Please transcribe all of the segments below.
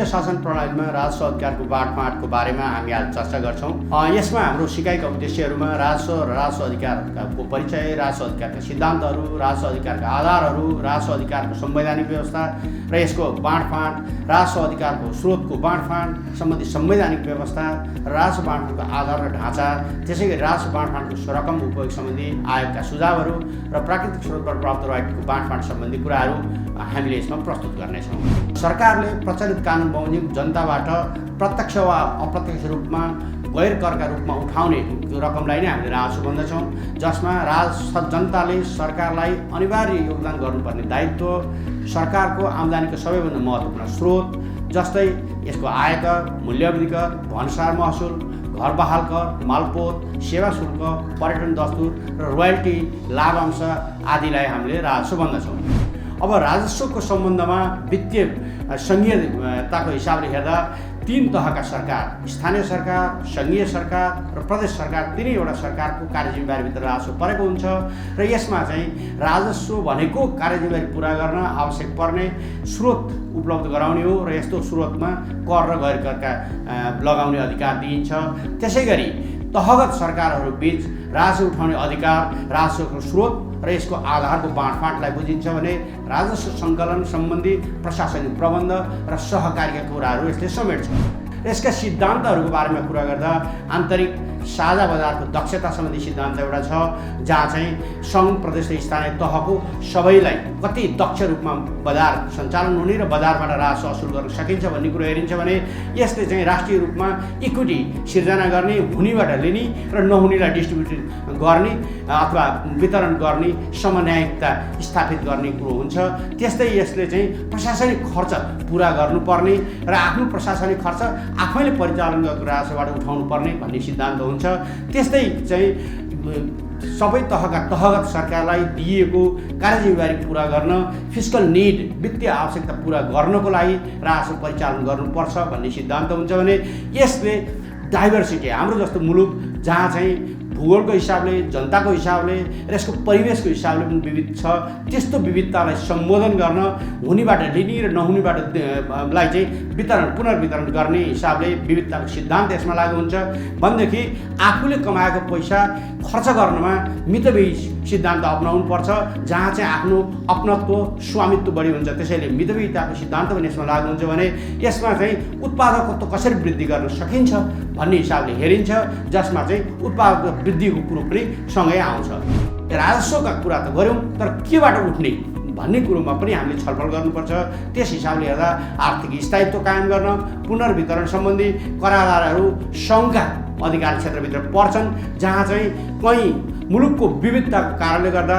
संघीय शासन प्रणालीमा राजस्व अधिकारको बाँडफाँडको बारेमा हामी आज चर्चा गर्छौँ। यसमा हाम्रो सिकाइका उद्देश्यहरूमा राजस्व र राजस्व अधिकारको परिचय, राजस्व अधिकारका सिद्धान्तहरू, राजस्व अधिकारका आधारहरू, राजस्व अधिकारको संवैधानिक व्यवस्था र यसको बाँडफाँड, राजस्व अधिकारको स्रोतको बाँडफाँड सम्बन्धी संवैधानिक व्यवस्था, राजस्व बाँडफाँडको आधार र ढाँचा, त्यसैगरी राजस्व बाँडफाँडको रकम उपयोग सम्बन्धी आयोगका सुझावहरू र प्राकृतिक स्रोतबाट प्राप्त राइटको बाँडफाँड सम्बन्धी कुराहरू हामीले यसमा प्रस्तुत गर्नेछौँ। सरकारले प्रचलित कानुन बमोजिम जनताबाट प्रत्यक्ष वा अप्रत्यक्ष रूपमा गैर करका रूपमा उठाउने रकमलाई नै हामीले राजस्व भन्दछौँ, जसमा जनताले सरकारलाई अनिवार्य योगदान गर्नुपर्ने दायित्व, सरकारको आम्दानीको सबैभन्दा महत्त्वपूर्ण स्रोत जस्तै यसको आयकर, मूल्यवृद्धि कर, भन्सार महसुल, घर बहाल कर, मालपोत, सेवा शुल्क, पर्यटन दस्तुर र रोयल्टी लाभांश आदिलाई हामीले राजस्व भन्दछौँ। अब राजस्वको सम्बन्धमा वित्तीय सङ्घीयताको हिसाबले हेर्दा तीन तहका सरकार, स्थानीय सरकार, सङ्घीय सरकार र प्रदेश सरकार, तीनैवटा सरकारको कार्यजिम्मेवारीभित्र राजस्व परेको हुन्छ र यसमा चाहिँ राजस्व भनेको कार्यजिम्मेवारी पुरा गर्न आवश्यक पर्ने स्रोत उपलब्ध गराउने हो र यस्तो स्रोतमा कर र गैर करका लगाउने अधिकार दिइन्छ। त्यसैगरी तहगत सरकारहरू बीच राजस्व उठाउने अधिकार, राजस्वको स्रोत र यसको आधारको बाँडफाँडलाई बुझिन्छ भने राजस्व सङ्कलन सम्बन्धी प्रशासनिक प्रबन्ध र सहकारीका कुराहरू यसले समेट्छ। यसका सिद्धान्तहरूको बारेमा कुरा गर्दा आन्तरिक साझा बजारको दक्षता सम्बन्धी सिद्धान्त एउटा छ, जहाँ चाहिँ सङ्घ, प्रदेश र स्थानीय तहको सबैलाई कति दक्ष रूपमा बजार सञ्चालन हुने र बजारबाट राजस्व असुल गर्न सकिन्छ भन्ने कुरो हेरिन्छ भने यसले चाहिँ राष्ट्रिय रूपमा इक्विटी सिर्जना गर्ने, हुनेबाट लिने र नहुनेलाई डिस्ट्रिब्युट गर्ने अथवा वितरण गर्ने समन्यायिकता स्थापित गर्ने कुरो हुन्छ। त्यस्तै यसले चाहिँ प्रशासनिक खर्च पुरा गर्नुपर्ने र आफ्नो प्रशासनिक खर्च आफैले परिचालन गरेको राजस्वबाट उठाउनु पर्ने भन्ने सिद्धान्त हुन्छ। त्यस्तै चाहिँ सबै तहगत सरकारलाई दिएको कार्यजिम्मेवारी पुरा गर्न, फिस्कल निड, वित्तीय आवश्यकता पुरा गर्नको लागि राजस्व परिचालन गर्नुपर्छ भन्ने सिद्धान्त हुन्छ भने यसले डाइभर्सिटी, हाम्रो जस्तो मुलुक जहाँ चाहिँ भूगोलको हिसाबले, जनताको हिसाबले र यसको परिवेशको हिसाबले पनि विविध छ, त्यस्तो विविधतालाई सम्बोधन गर्न, हुनेबाट लिने र नहुनेबाट लाई चाहिँ पुनर्वितरण गर्ने हिसाबले विविधताको सिद्धान्त यसमा लागू हुन्छ भनेदेखि आफूले कमाएको पैसा खर्च गर्नमा मितव्ययी सिद्धान्त अपनाउनु पर्छ, जहाँ चाहिँ आफ्नो अपनत्व, स्वामित्व बढी हुन्छ। त्यसैले मितव्ययिताको सिद्धान्त पनि यसमा लागू हुन्छ भने यसमा चाहिँ उत्पादकत्व कसरी वृद्धि गर्न सकिन्छ भन्ने हिसाबले हेरिन्छ, जसमा चाहिँ उत्पादक वृद्धिको कुरो पनि सँगै आउँछ। राजस्वका कुरा त गऱ्यौँ, तर केबाट उठ्ने भन्ने कुरोमा पनि हामीले छलफल गर्नुपर्छ। त्यस हिसाबले हेर्दा आर्थिक स्थायित्व कायम गर्न, पुनर्वितरण सम्बन्धी करारहरू सङ्घका अधिकार क्षेत्रभित्र पर्छन्, जहाँ चाहिँ कहीँ मुलुकको विविधताको कारणले गर्दा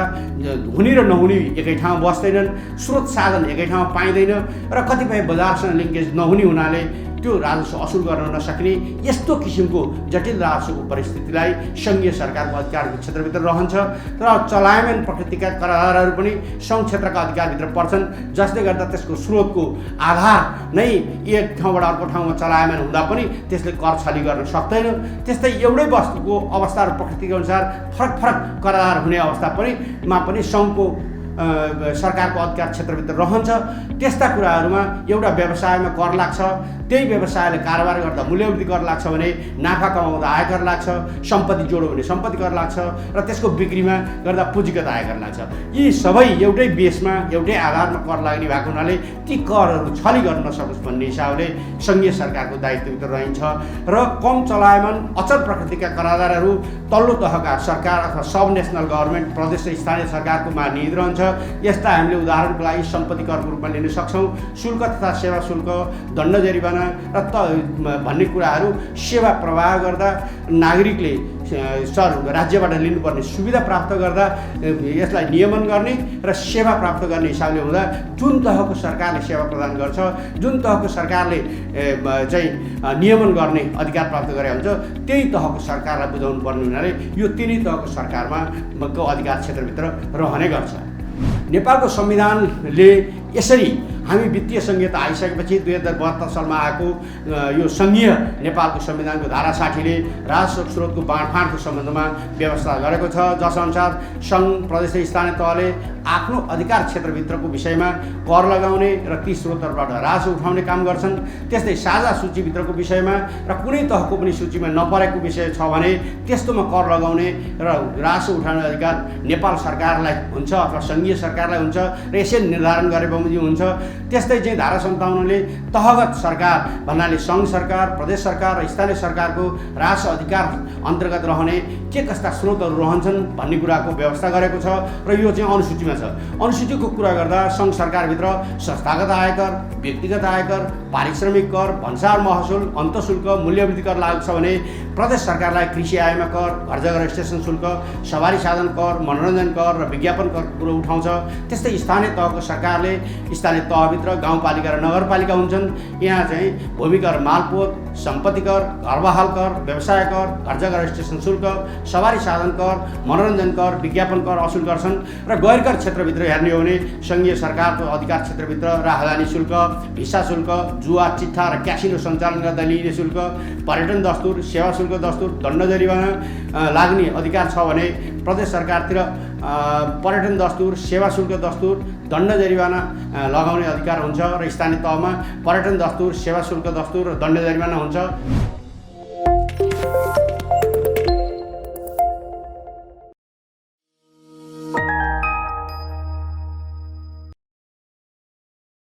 हुने र नहुने एकै ठाउँ बस्दैनन्, स्रोत साधन एकै ठाउँ पाइँदैन र कतिपय बजारसँग लिङ्केज नहुने हुनाले त्यो राजस्व असुल गर्न नसक्ने यस्तो किसिमको जटिल राजस्वको परिस्थितिलाई सङ्घीय सरकारको अधिकारको क्षेत्रभित्र रहन्छ। तर चलायमान प्रकृतिका करारहरू पनि सङ्घ क्षेत्रका अधिकारभित्र पर्छन्, जसले गर्दा त्यसको स्रोतको आधार नै एक ठाउँबाट अर्को ठाउँमा चलायमान हुँदा पनि त्यसले कर छली गर्न सक्दैन। त्यस्तै एउटै वस्तुको अवस्था र प्रकृतिको अनुसार फरक करार हुने अवस्था पनि सङ्घको सरकारको अधिकार क्षेत्रभित्र रहन्छ। त्यस्ता कुराहरूमा एउटा व्यवसायमा कर लाग्छ, त्यही व्यवसायले कारोबार गर्दा मूल्यवृद्धि कर लाग्छ भने, नाफा कमाउँदा आयकर लाग्छ, सम्पत्ति जोड्यो भने सम्पत्ति कर लाग्छ र त्यसको बिक्रीमा गर्दा पुँजीगत आयकर लाग्छ। यी सबै एउटै बेसमा, एउटै आधारमा कर लाग्ने भएको हुनाले ती करहरू छली गर्न नसकोस् भन्ने हिसाबले सङ्घीय सरकारको दायित्वभित्र रहन्छ र कम चलायमान अचल प्रकृतिका करारहरू तल्लो तहका सरकार अथवा सब नेसनल गभर्मेन्ट, प्रदेश र स्थानीय सरकारकोमा निहित रहन्छ। यस्ता हामीले उदाहरणको लागि सम्पत्ति करको रूपमा लिन सक्छौँ। शुल्क तथा सेवा शुल्क, दण्ड जरिवाना र भन्ने कुराहरू सेवा प्रवाह गर्दा नागरिकले राज्यबाट लिनुपर्ने सुविधा प्राप्त गर्दा यसलाई नियमन गर्ने र सेवा प्राप्त गर्ने हिसाबले हुँदा जुन तहको सरकारले सेवा प्रदान गर्छ, जुन तहको सरकारले चाहिँ नियमन गर्ने अधिकार प्राप्त गरे हुन्छ, त्यही तहको सरकारलाई बुझाउनु पर्ने हुनाले यो तिनै तहको सरकारमा अधिकार क्षेत्रभित्र रहने गर्छ। नेपालको संविधानले यसरी हामी वित्तीय संहिता आइसकेपछि 2072 सालमा आएको यो सङ्घीय नेपालको संविधानको धारा 60ले राजस्व स्रोतको बाँडफाँडको सम्बन्धमा व्यवस्था गरेको छ, जसअनुसार सङ्घ प्रदेश र स्थानीय तहले आफ्नो अधिकार क्षेत्रभित्रको विषयमा कर लगाउने र ती स्रोतहरूबाट राजस्व उठाउने काम गर्छन्। त्यस्तै साझा सूचीभित्रको विषयमा र कुनै तहको पनि सूचीमा नपरेको विषय छ भने त्यस्तोमा कर लगाउने र राजस्व उठाउने अधिकार नेपाल सरकारलाई हुन्छ अथवा सङ्घीय सरकारलाई हुन्छ र यसरी निर्धारण गरे बमोजिम हुन्छ। त्यस्तै चाहिँ धारा 57ले तहगत सरकार भन्नाले सङ्घ सरकार, प्रदेश सरकार र स्थानीय सरकारको राजस्व अधिकार अन्तर्गत रहने के कस्ता स्रोतहरू रहन्छन् भन्ने कुराको व्यवस्था गरेको छ र यो चाहिँ अनुसूचीमा छ। अनुसूचीको कुरा गर्दा सङ्घ सरकारभित्र संस्थागत आयकर, व्यक्तिगत आयकर, पारिश्रमिक कर, भन्सार महसुल, अन्तःशुल्क, मूल्यवृद्धि कर लागू छ भने प्रदेश सरकारलाई कृषि आयमा कर, घर जग्गा रजिस्ट्रेसन शुल्क, सवारी साधन कर, मनोरञ्जन कर र विज्ञापन कर कुरो उठाउँछ। त्यस्तै स्थानीय तहको सरकारले स्थानीय तहभित्र गाउँपालिका र नगरपालिका हुन्छन्। यहाँ चाहिँ भूमि कर, मालपोत, सम्पत्ति कर, घरबहाल कर, व्यवसाय कर, घर जग्गा रजिस्ट्रेसन शुल्क, सवारी साधन कर, मनोरञ्जन कर, विज्ञापन कर असुल गर्छन्। र गैरकर क्षेत्रभित्र हेर्ने हो भने सङ्घीय सरकारको अधिकार क्षेत्रभित्र राहदानी शुल्क, भिसा शुल्क, जुवा, चिट्ठा र क्यासिनो सञ्चालन गर्दा लिइने शुल्क, पर्यटन दस्तुर, सेवा शुल्क दस्तुर, दण्ड जरिवाना लाग्ने अधिकार छ भने प्रदेश सरकारतिर पर्यटन दस्तुर, सेवा शुल्क दस्तुर, दण्ड जरिवाना लगाउने अधिकार हुन्छ र स्थानीय तहमा पर्यटन दस्तुर, सेवा शुल्क दस्तुर र दण्ड जरिवाना हुन्छ।